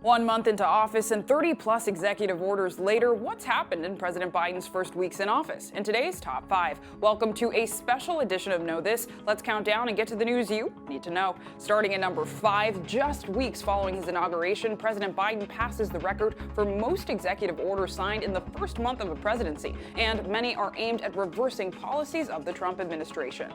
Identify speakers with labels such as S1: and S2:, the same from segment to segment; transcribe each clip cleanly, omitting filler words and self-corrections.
S1: 1 month into office and 30-plus executive orders later, what's happened in President Biden's first weeks in office? In today's Top 5, welcome to a special edition of KnowThis. Let's count down and get to the news you need to know. Starting at number 5, just weeks following his inauguration, President Biden passes the record for most executive orders signed in the first month of a presidency, and many are aimed at reversing policies of the Trump administration.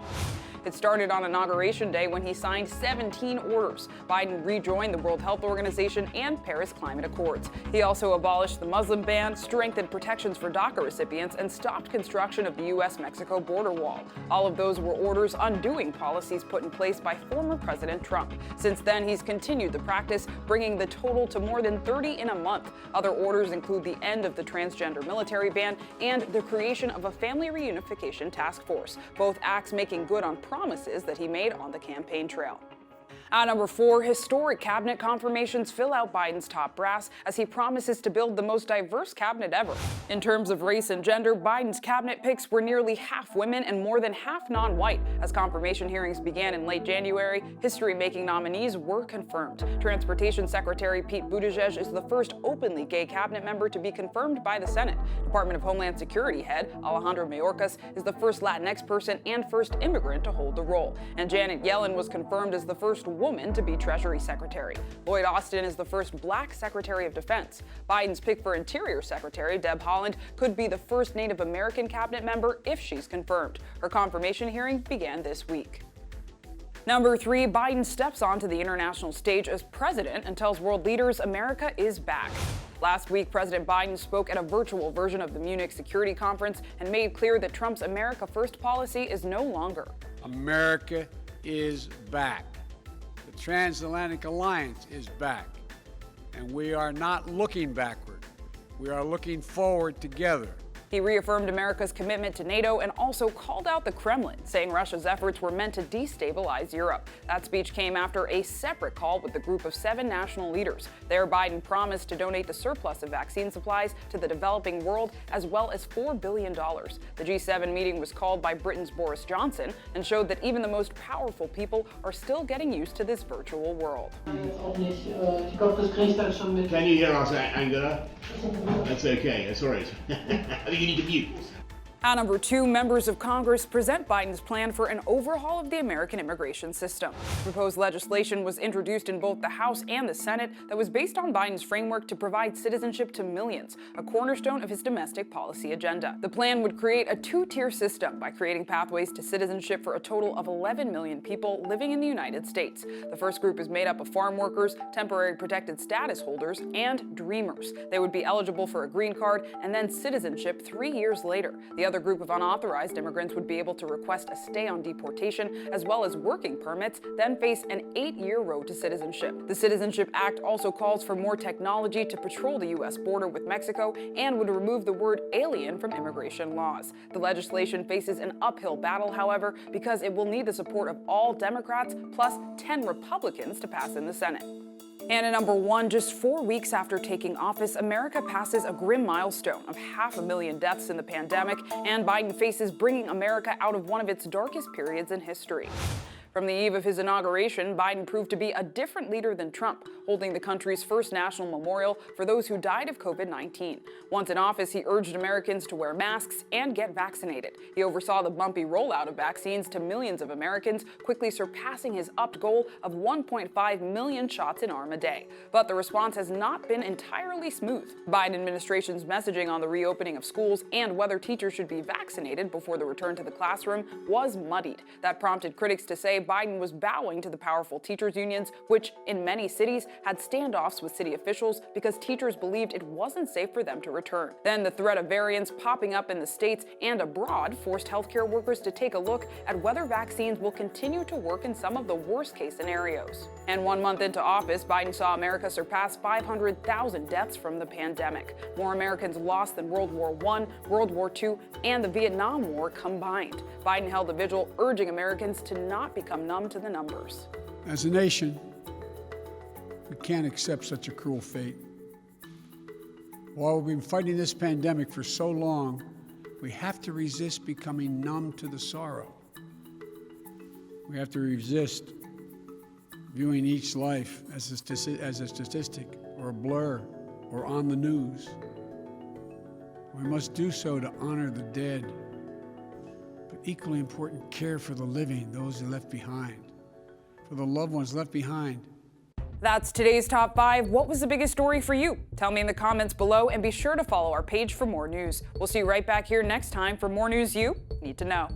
S1: It started on Inauguration Day when he signed 17 orders. Biden rejoined the World Health Organization and Paris Climate Accords. He also abolished the Muslim ban, strengthened protections for DACA recipients, and stopped construction of the U.S.-Mexico border wall. All of those were orders undoing policies put in place by former President Trump. Since then, he's continued the practice, bringing the total to more than 30 in a month. Other orders include the end of the transgender military ban and the creation of a family reunification task force, both acts making good on promises that he made on the campaign trail. At number 4, historic cabinet confirmations fill out Biden's top brass as he promises to build the most diverse cabinet ever. In terms of race and gender, Biden's cabinet picks were nearly half women and more than half non-white. As confirmation hearings began in late January, history-making nominees were confirmed. Transportation Secretary Pete Buttigieg is the first openly gay cabinet member to be confirmed by the Senate. Department of Homeland Security head Alejandro Mayorkas is the first Latinx person and first immigrant to hold the role. And Janet Yellen was confirmed as the first woman to be Treasury Secretary. Lloyd Austin is the first black Secretary of Defense. Biden's pick for Interior Secretary, Deb Haaland, could be the first Native American cabinet member if she's confirmed. Her confirmation hearing began this week. Number 3, Biden steps onto the international stage as president and tells world leaders America is back. Last week, President Biden spoke at a virtual version of the Munich Security Conference and made clear that Trump's America First policy is no longer.
S2: America is back. The transatlantic alliance is back, and we are not looking backward. We are looking forward together.
S1: He reaffirmed America's commitment to NATO and also called out the Kremlin, saying Russia's efforts were meant to destabilize Europe. That speech came after a separate call with the group of 7 national leaders. There, Biden promised to donate the surplus of vaccine supplies to the developing world, as well as $4 billion. The G7 meeting was called by Britain's Boris Johnson and showed that even the most powerful people are still getting used to this virtual world.
S3: Can you hear us, Angela? That's okay, that's all right. I think you need to mute.
S1: At number 2, members of Congress present Biden's plan for an overhaul of the American immigration system. Proposed legislation was introduced in both the House and the Senate that was based on Biden's framework to provide citizenship to millions, a cornerstone of his domestic policy agenda. The plan would create a 2-tier system by creating pathways to citizenship for a total of 11 million people living in the United States. The first group is made up of farm workers, temporary protected status holders, and dreamers. They would be eligible for a green card and then citizenship 3 years later. The other group of unauthorized immigrants would be able to request a stay on deportation as well as working permits, then face an 8-year road to citizenship. The Citizenship Act also calls for more technology to patrol the U.S. border with Mexico and would remove the word alien from immigration laws. The legislation faces an uphill battle, however, because it will need the support of all Democrats plus 10 Republicans to pass in the Senate. And at number 1, just 4 weeks after taking office, America passes a grim milestone of 500,000 deaths in the pandemic, and Biden faces bringing America out of one of its darkest periods in history. From the eve of his inauguration, Biden proved to be a different leader than Trump, holding the country's first national memorial for those who died of COVID-19. Once in office, he urged Americans to wear masks and get vaccinated. He oversaw the bumpy rollout of vaccines to millions of Americans, quickly surpassing his upped goal of 1.5 million shots in arm a day. But the response has not been entirely smooth. Biden administration's messaging on the reopening of schools and whether teachers should be vaccinated before the return to the classroom was muddied. That prompted critics to say Biden was bowing to the powerful teachers' unions, which in many cities had standoffs with city officials because teachers believed it wasn't safe for them to return. Then the threat of variants popping up in the states and abroad forced healthcare workers to take a look at whether vaccines will continue to work in some of the worst-case scenarios. And 1 month into office, Biden saw America surpass 500,000 deaths from the pandemic. More Americans lost than World War I, World War II, and the Vietnam War combined. Biden held a vigil urging Americans to not become numb to the numbers.
S2: As a nation, we can't accept such a cruel fate. While we've been fighting this pandemic for so long, we have to resist becoming numb to the sorrow. We have to resist viewing each life as a statistic or a blur or on the news. We must do so to honor the dead, but equally important, care for the living, those who left behind, for the loved ones left behind.
S1: That's today's Top 5. What was the biggest story for you? Tell me in the comments below, and be sure to follow our page for more news. We'll see you right back here next time for more news you need to know.